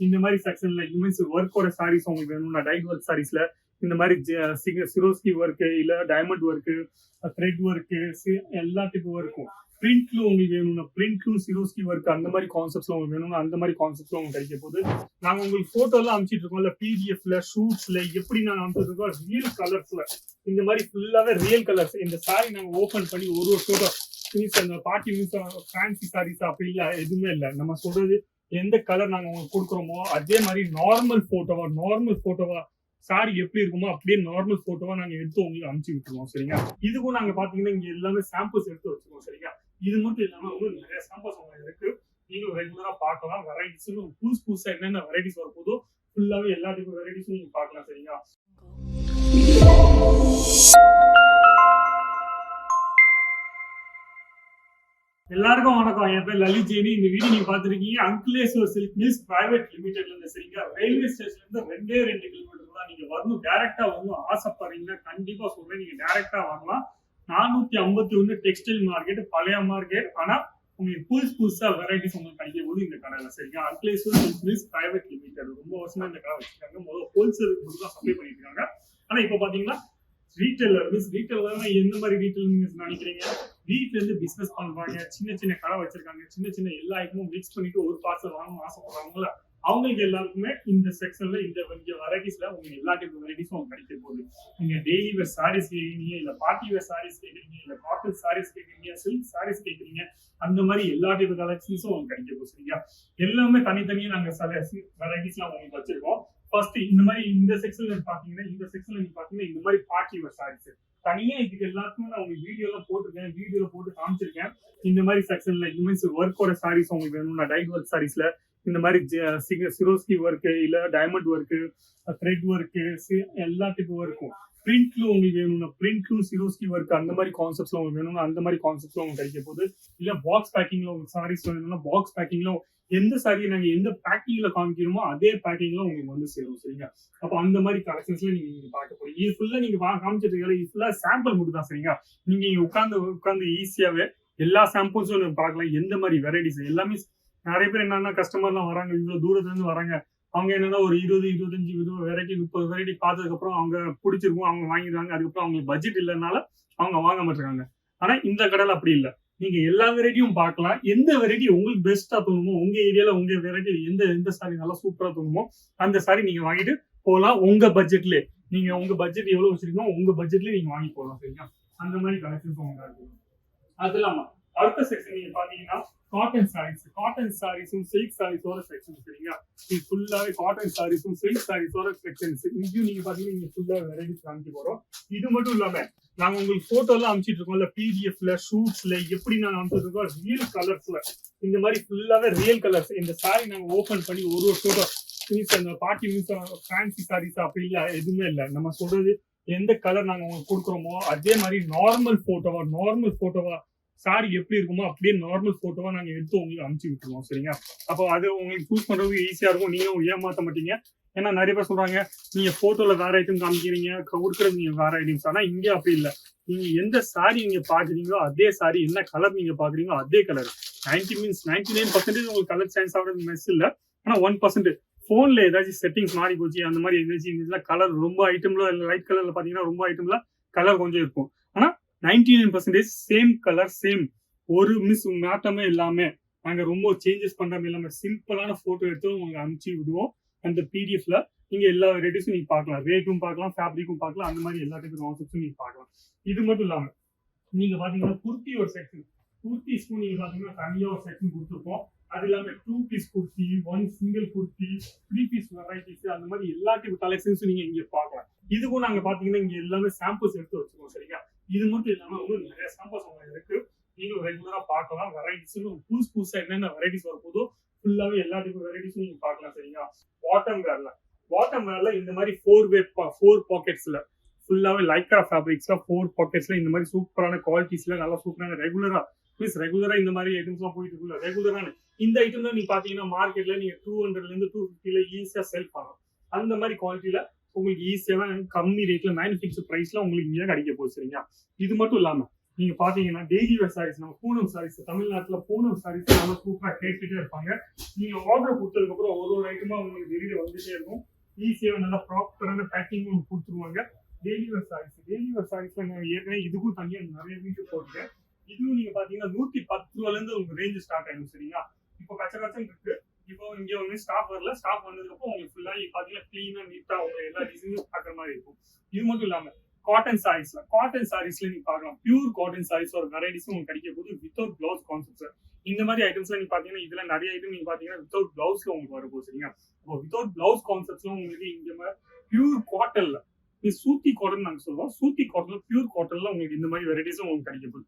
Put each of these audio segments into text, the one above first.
இந்த மாதிரி செக்ஷன்ல இந்த மாதிரி ஒர்க்கோட சாரீஸ் உங்களுக்கு வேணும்னா டைட் ஒர்க் சாரீஸ்ல இந்த மாதிரி சிரோஸ்கி ஒர்க்கு இல்ல டைமண்ட் ஒர்க்கு த்ரெட் ஒர்க்கு எல்லா டைப் ஒர்க்கும் பிரிண்ட்ல உங்களுக்கு வேணும்னா பிரிண்ட்லும் சிரோஸ்கி ஒர்க் அந்த மாதிரி கான்செப்ட்ஸ்ல உங்களுக்கு வேணும்னா அந்த மாதிரி கான்செப்ட்ஸ்ல உங்களுக்கு கிடைக்க போகுது. நாங்க உங்களுக்கு போட்டோ எல்லாம் அனுப்பிச்சிட்டு இருக்கோம் இல்ல பிடிஎஃப்ல ஷூட்ஸ்ல எப்படி நாங்க அனுப்பிச்சிட்டு இருக்கோம் ரியல் கலர்ஸ்ல இந்த மாதிரி ஃபுல்லாவே ரியல் கலர்ஸ். இந்த சாரி நாங்க ஓபன் பண்ணி ஒரு போட்டோ அந்த பார்ட்டி மீன்ஸ் ஃபேன்சி சாரீஸ் அப்படி இல்ல எதுவுமே இல்லை. நம்ம சொல்றது எந்த கலர் நாங்க உங்களுக்கு கொடுக்குறோமோ அதே மாதிரி நார்மல் போட்டோவா சாரி எப்படி இருக்குமோ அப்படியே நார்மல் போட்டோவா நாங்க எடுத்து உங்களுக்கு அனுப்பிச்சு விட்டுருவோம் சரிங்க. இதுக்கும் நாங்க பாத்தீங்கன்னா இங்க எல்லாமே சாம்பிள்ஸ் எடுத்து வச்சிருக்கோம் சரிங்க. இது மட்டும் இல்லாம உங்களுக்கு நிறைய சாம்பிள்ஸ் உங்களுக்கு இருக்கு. நீங்க ரெகுலரா பார்க்கலாம். வெரைட்டிஸ் புதுசா என்னென்ன வெரைட்டிஸ் வரப்போதோ ஃபுல்லாவே எல்லா டைப் வெரைட்டிஸும் நீங்க பார்க்கலாம் சரிங்களா. எல்லாருக்கும் வணக்கம். என் பேர் லலித் ஜெயினி. இந்த வீடியோ நீங்க பாத்துருக்கீங்க அங்கிலேஸ்வர் சில்க் மில்ஸ் பிரைவேட் லிமிடெட்ல இருந்து சரிங்களா. ரயில்வே ஸ்டேஷன்ல இருந்து 2 கிலோமீட்டர் தான். நீங்க வரணும், டைரக்டா வரணும் ஆசைப்படுறீங்கன்னா கண்டிப்பா சொல்றேன், நீங்க டைரக்டா வரலாம். 451 டெக்ஸ்டைல் மார்க்கெட், பழைய மார்க்கெட். ஆனா உங்களுக்கு புதுசா வெரைட்டிஸ் உங்களுக்கு கிடைக்க போது இந்த கடையில சரிங்களா. அங்கிலேஸ்வர் சில்க் மில்ஸ் பிரைவேட் லிமிடெட் ரொம்ப வருஷமா இந்த கடை வச்சிருக்காங்க. முதல்ல ஹோல்சேலுக்கு மட்டும் தான் சப்ளை பண்ணிட்டு இருக்காங்க. ஆனா இப்ப பாத்தீங்கன்னா ரீட்டைலர் எந்த மாதிரி ரீட்டைல் நினைக்கிறீங்க? வீட்ல இருந்து பிசினஸ் பண்றாங்க, சின்ன கடை வச்சிருக்காங்க, சின்ன எல்லா ஐட்டமும் மிக்ஸ் பண்ணிட்டு ஒரு பார்சல் வாங்கணும் ஆசைப்படுறாங்கல்ல, அவங்களுக்கு எல்லாருக்குமே இந்த செக்ஷன்ல இந்த வெரைட்டிஸ்ல உங்களுக்கு எல்லா டைப் வெரைட்டிஸும் உங்களுக்கு கிடைக்க போகுது. நீங்க டெய்லி வேர் சாரீஸ் கேட்குறீங்க, இல்ல பார்ட்டி வேர் சாரீஸ் கேட்குறீங்க, இல்ல காட்டன் சாரீஸ் கேட்குறீங்க, சில்க் சாரீஸ் கேட்குறீங்க, அந்த மாதிரி எல்லா டைப் கலெக்ஷன்ஸும் உங்களுக்கு கிடைக்க போகுது சரிங்களா. எல்லாமே தனித்தனியா நாங்க வெரைட்டிஸ்லாம் உங்களுக்கு வச்சிருக்கோம். ஃபர்ஸ்ட் இந்த மாதிரி இந்த செக்ஷன்ல பாத்தீங்கன்னா இந்த மாதிரி பார்ட்டி வேர் சாரீஸ் தனியா இதுக்கு எல்லாத்துக்குமே நான் உங்களுக்கு வீடியோலாம் போட்டிருக்கேன், வீடியோல போட்டு காமிச்சிருக்கேன். இந்த மாதிரி செக்ஷன்ல இந்த மாதிரி ஒர்க்கோட சாரீஸ் உங்களுக்கு வேணும்னா டைட் ஒர்க் சாரீஸ்ல இந்த மாதிரி சிரோஸ்கி ஒர்க்கு இல்ல டைமண்ட் ஒர்க்கு த்ரெட் ஒர்க்கு எல்லா டைப் ஒர்க்கும் பிரிண்ட்ல உங்களுக்கு வேணும்னா பிரிண்ட்லும் சிரோஸ்கி ஒர்க் அந்த மாதிரி கான்செப்ட்ஸ்ல உங்களுக்கு வேணும்னா அந்த மாதிரி கான்செப்ட்ஸ்ல உங்களுக்கு கிடைக்க போகுது. இல்ல பாக்ஸ் பேக்கிங்ல உங்களுக்கு சாரீஸ் வேணும்னா பாக்ஸ் பேக்கிங்ல எந்த சாரியை நாங்க எந்த பேக்கிங்ல காமிக்கிறோமோ அதே பேக்கிங்ல உங்களுக்கு வந்து சேரும் சரிங்க. அப்ப அந்த மாதிரி கலெக்ஷன்ஸ்ல நீங்க பார்க்க போறீங்க. இது ஃபுல்லா நீங்க காமிச்சிட்டு இருக்கீங்க, இது ஃபுல்லா சாம்பிள் மட்டும் தான் சரிங்க. நீங்க உட்காந்து ஈஸியாவே எல்லா சாம்பிள்ஸும் பார்க்கலாம். எந்த மாதிரி வெரைட்டிஸ் எல்லாமே நிறைய பேர் என்னன்னா கஸ்டமர்லாம் வராங்க, இவ்வளவு தூரத்துல இருந்து வராங்க. அவங்க என்னன்னா ஒரு 20-25 வெரைட்டி 30 வெரைட்டி பார்த்ததுக்கு அப்புறம் அவங்க பிடிச்சிருக்கும், அவங்க வாங்கிடுறாங்க. அதுக்கப்புறம் அவங்களுக்கு பட்ஜெட் இல்லைனால அவங்க வாங்க மாட்டாங்க. ஆனா இந்த கடையில அப்படி இல்லை. நீங்க எல்லா வெரைட்டியும் பார்க்கலாம். எந்த வெரைட்டி உங்களுக்கு பெஸ்டா தோணுமோ, உங்க ஏரியால உங்க வெரைட்டி எந்த சாரி நல்லா சூப்பரா தோணுமோ அந்த சாரி நீங்க வாங்கிட்டு போகலாம். உங்க பட்ஜெட்ல நீங்க உங்க பட்ஜெட் எவ்வளவு வச்சிருக்கீங்க உங்க பட்ஜெட்ல நீங்க வாங்கி போகலாம் சரிங்களா. அந்த மாதிரி கலெக்ஷன்ஸ் உங்க இருக்கு. அது இல்லாம அடுத்த செக்ஷன் நீங்க பாத்தீங்கன்னா காட்டன் சாரீஸும் சில்க் சாரீஸோட செக்ஷன் சரிங்களா. இது ஃபுல்லாவே காட்டன் சாரீஸும் சில்க் சாரீஸோட செக்ஷன்ஸ். இங்கேயும் நீங்க பாத்தீங்கன்னா நீங்க ஃபுல்லா வெரைட்டிஸ் காமிக்க போறோம். இது மட்டும் இல்லாம நாங்க உங்களுக்கு போட்டோ எல்லாம் அனுப்பிச்சிட்டு இருக்கோம் இல்ல பிடிஎஃப்ல ஷூட்ஸ்ல எப்படி நாங்க அனுப்பிச்சிட்டு இருக்கோம் ரியல் கலர்ஸ்ல இந்த மாதிரி ஃபுல்லாவே ரியல் கலர்ஸ். இந்த சாரி நாங்க ஓபன் பண்ணி ஒரு போட்டோ அந்த பார்ட்டி மீன்ஸ் ஃபேன்சி சாரீஸ் அப்படி இல்ல எதுவுமே இல்லை. நம்ம சொல்றது எந்த கலர் நாங்க உங்களுக்கு கொடுக்குறோமோ அதே மாதிரி நார்மல் போட்டோவா சாரி எப்படி இருக்குமோ அப்படியே நார்மல் போட்டோவா நாங்க எடுத்து உங்களுக்கு அனுப்பிச்சு விட்டுருவோம் சரிங்க. அப்போ அது உங்களுக்கு சூஸ் பண்றதுக்கு ஈஸியா இருக்கும். நீங்களும் ஏமாத்த மாட்டீங்க. ஏன்னா நிறைய பேர் சொல்றாங்க நீங்க போட்டோல வேற ஐட்டம் காமிக்கிறீங்க, கொடுக்குறது நீங்க வேற ஐட்டம்ஸ். ஆனா இங்க அப்படி இல்லை. நீங்க எந்த சாரி நீங்க பாக்குறீங்களோ அதே சாரி, என்ன கலர் நீங்க பாக்குறீங்களோ அதே கலர். 99% உங்களுக்கு கலர் சேஞ்ச் ஆகுறது மெஸ் இல்ல. ஆனா 1% போன்ல ஏதாச்சும் செட்டிங்ஸ் மாறி போச்சு அந்த மாதிரி ஏதாச்சும் கலர் ரொம்ப ஐட்டம்ல லைட் கலர்ல பாத்தீங்கன்னா ரொம்ப ஐட்டம்ல கலர் கொஞ்சம் இருக்கும். ஆனா 99% சேம் கலர் சேம் ஒரு மாற்றமே இல்லாம நாங்க ரொம்ப சேஞ்சஸ் பண்றாம இல்லாம சிம்பிளான போட்டோ எடுத்து உங்களுக்கு அனுப்பிச்சு விடுவோம். அந்த பிடிஎஃப்ல நீங்க எல்லா வெரைட்டிஸும் நீங்க பார்க்கலாம், ரேட்டும் பார்க்கலாம், ஃபேப்ரிக்கும் பார்க்கலாம், அந்த மாதிரி எல்லா டைப் கான்செப்ட்ஸும் நீங்க பார்க்கலாம். இது மட்டும் இல்லாம நீங்க பாத்தீங்கன்னா குர்த்தி ஒரு செக்ஷன், குர்த்திஸ்க்கும் நீங்க பாத்தீங்கன்னா தனியா ஒரு செக்ஷன் கொடுத்துருப்போம். அது இல்லாம 2 piece kurti, 1 single kurti, 3 piece varieties அந்த மாதிரி எல்லா டைப் கலெக்ஷன்ஸும் நீங்க இங்க பார்க்கலாம். இதுக்கும் நாங்க பாத்தீங்கன்னா இங்க எல்லாமே சாம்பிள்ஸ் எடுத்து வச்சிருக்கோம் சரிங்களா. இது மட்டும் இல்லாம உங்களுக்கு நிறைய சாம்பிள்ஸ் உங்களுக்கு இருக்கு. நீங்க ரெகுலரா பார்க்கலாம். வெரைட்டிஸ் புதுசா என்னென்ன வெரைட்டிஸ் வரப்போதோ ஃபுல்லாவே எல்லா டைப் வெரைட்டிஸும் நீங்க பார்க்கலாம் சரிங்களா. பாட்டம் வேர்ல இந்த மாதிரி 4 பாக்கெட்ஸ்ல ஃபுல்லாவே லைக்ரா ஃபேப்ரிக்ஸ்ல 4 பாக்கெட்ஸ்ல இந்த மாதிரி சூப்பரான குவாலிட்டிஸ்ல நல்லா சூப்பரான ரெகுலரா இந்த மாதிரி ஐட்டம்ஸ் எல்லாம் போயிட்டு இருக்குல்ல. ரெகுலரான இந்த ஐட்டம் தான் நீங்க பாத்தீங்கன்னா மார்க்கெட்ல நீங்க 200 இருந்து 250 ஈஸியா செல் பண்ணலாம். அந்த மாதிரி குவாலிட்டியில உங்களுக்கு ஈஸியான கம்மி ரேட்ல மேனுஃபேக்சர் பிரைஸ்ல உங்களுக்கு இங்கே கிடைக்க போகுது சரிங்களா. இது மட்டும் இல்லாம நீங்க பாத்தீங்கன்னா டெய்லி வேர் சாரீஸ், நம்ம பூனம் சாரீஸ், தமிழ்நாட்டுல பூனம் சாரீஸ் நல்லா சூப்பரா கேட்டுட்டே இருப்பாங்க. நீங்க ஆர்டர் கொடுத்ததுக்கு அப்புறம் ஒரு ஐட்டமா உங்களுக்கு வெளியில வந்துட்டே இருக்கும். ஈஸியா நல்லா ப்ராப்பரான பேக்கிங்கும் கொடுத்துருவாங்க. டெய்லி வேர் சாரீஸ் ஏற்கனவே இதுக்கும் தனியா நிறைய வீடியோ போட்டுருக்கேன். இதுவும் நீங்க பாத்தீங்கன்னா 110 ரூபாயில இருந்து உங்க ரேஞ்ச் ஸ்டார்ட் ஆயிடும். சரிங்களா? இப்போ கச்சகச்சம் இருக்கு. இப்போ இங்க வந்து ஸ்டாக் வரல. ஸ்டாக் வந்ததுக்கு அப்புறம் உங்களுக்கு ஃபுல்லா பாத்தீங்கன்னா கிளீனா நீட்டா உங்க எல்லா டிசைனும் பாக்குற மாதிரி இருக்கும். இது மட்டும் இல்லாம காட்டன் சாரீஸ்ல நீங்க பார்க்கலாம். பியூர் காட்டன் சாரீஸ் ஒரு வெரைட்டிஸும் உங்களுக்கு கிடைக்க போது வித்தவுட் பிளவுஸ் கான்செப்ட். இந்த மாதிரி ஐட்டம்ஸ்ல நீங்க பாத்தீங்கன்னா இதுல நிறைய ஐட்டம் நீங்க பாத்தீங்கன்னா வித்தவுட் பிளவுஸ்ல உங்களுக்கு வரப்போகுது. சரிங்களா? இப்போ வித்தவுட் பிளவுஸ் கான்செப்ட்ஸ்ல உங்களுக்கு இங்க பியூர் காட்டன்ல சூத்தி காட்டன் நாங்க சொல்லுவோம். சூத்தி காட்டன்ல பியூர் காட்டன்ல உங்களுக்கு இந்த மாதிரி வெரைட்டிஸும் உங்களுக்கு கிடைக்க போகுது.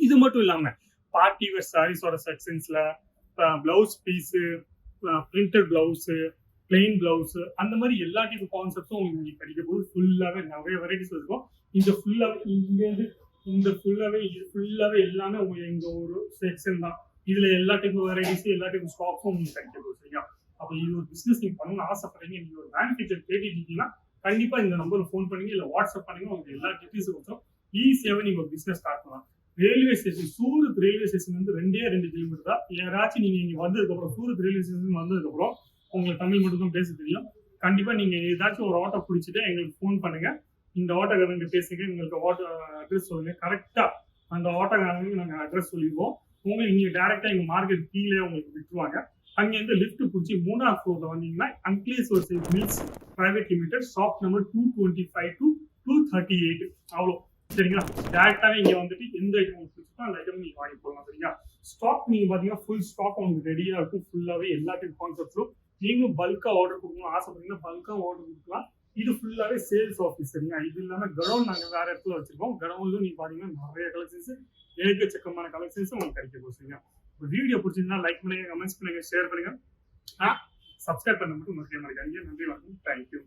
இது மட்டும் இல்லாம பார்ட்டி வேர் சாரீஸோட செக்ஷன்ஸ்ல blouse piece, printed blouse, plain blouse, அந்த மாதிரி எல்லா டைப் கான்செப்ட்ஸும் உங்களுக்கு கிடைக்க போது. ஃபுல்லாவே நிறைய வெரைட்டிஸ் இருக்கும். இந்த ஃபுல்லாவே எல்லாமே உங்களுக்கு இந்த ஒரு செக்ஷன் தான். இதுல எல்லா டைப் வெரைட்டிஸ், எல்லா டைப் ஸ்டாக்ஸும் உங்களுக்கு கிடைக்க போகுது. சரியா? அப்ப இது ஒரு பிசினஸ் நீங்க பண்ணணும்னு ஆசைப்படுறீங்க, நீங்க ஒரு மேனுஃபேக்சர் கேட்டுட்டீங்கன்னா கண்டிப்பா இந்த நம்பருக்கு ஃபோன் பண்ணுங்க, இல்ல வாட்ஸ்அப் பண்ணுங்க. உங்களுக்கு எல்லா டீட்டெயில்ஸும் கொடுத்தோம். ஈஸியாவே நீங்க ஒரு பிசினஸ் ஸ்டார்ட் பண்ணலாம். Railway station, Surat railway station வந்து 2 கிலோமீட்டர் தான். யாராச்சும் நீங்க இங்க வந்ததுக்கு அப்புறம், சூரத் ரயில்வே ஸ்டேஷன் வந்ததுக்கு அப்புறம் உங்களுக்கு தமிழ் மட்டும் தான் பேச தெரியும். கண்டிப்பா நீங்க ஏதாச்சும் ஒரு ஆட்டோ பிடிச்சிட்டு எங்களுக்கு ஃபோன் பண்ணுங்க. இந்த ஆட்டோக்காரங்க பேசுங்க, உங்களுக்கு ஆட்டோ அட்ரஸ் சொல்லுங்க. கரெக்டா அந்த ஆட்டோக்காரங்களுக்கு நாங்க அட்ரஸ் சொல்லிடுவோம். உங்களுக்கு நீங்க டைரக்டா எங்க மார்க்கெட் கீழே உங்களுக்கு விட்டுருவாங்க. அங்கிருந்து லிஃப்ட் பிடிச்சி 3ஆவது ஃப்ளோர்ல வந்தீங்கன்னா Ankleshwar silk mills private limited, shop number 225 to 238. அவ்வளோ. சரிங்களா? டேரக்டாவே இங்க வந்துட்டு எந்த ஐட்டம் உங்களுக்கு பிடிச்சிருக்கோ அந்த ஐட்டம் நீங்க வாங்கி போடலாம். சரிங்களா? ஸ்டாக் நீங்க பாத்தீங்கன்னா ஃபுல் ஸ்டாக் உங்களுக்கு ரெடியா இருக்கும். ஃபுல்லாவே எல்லா டைப் கான்செப்ட்ஸும் நீங்களும் பல்கா ஆர்டர் கொடுக்கணும் ஆசைப்பட்டீங்கன்னா பல்கா ஆர்டர் கொடுக்கலாம். இது ஃபுல்லாவே சேல்ஸ் ஆஃபீஸ். சரிங்களா? இது இல்லாம கடவுன் நாங்க வேற இடத்துல வச்சிருக்கோம். கடவுன்ல நீங்க பாத்தீங்கன்னா நிறைய கலெக்ஷன்ஸ், ஏகச்சக்கமான கலெக்ஷன்ஸ் உங்களுக்கு கிடைக்க போகுது. சரிங்களா? வீடியோ பிடிச்சிருந்தா லைக் பண்ணுங்க, கமெண்ட்ஸ் பண்ணுங்க, ஷேர் பண்ணுங்க. சப்ஸ்கிரைப் பண்ண மட்டும் மறக்காம இருக்காதீங்க. நன்றி, வணக்கம். தேங்க்யூ.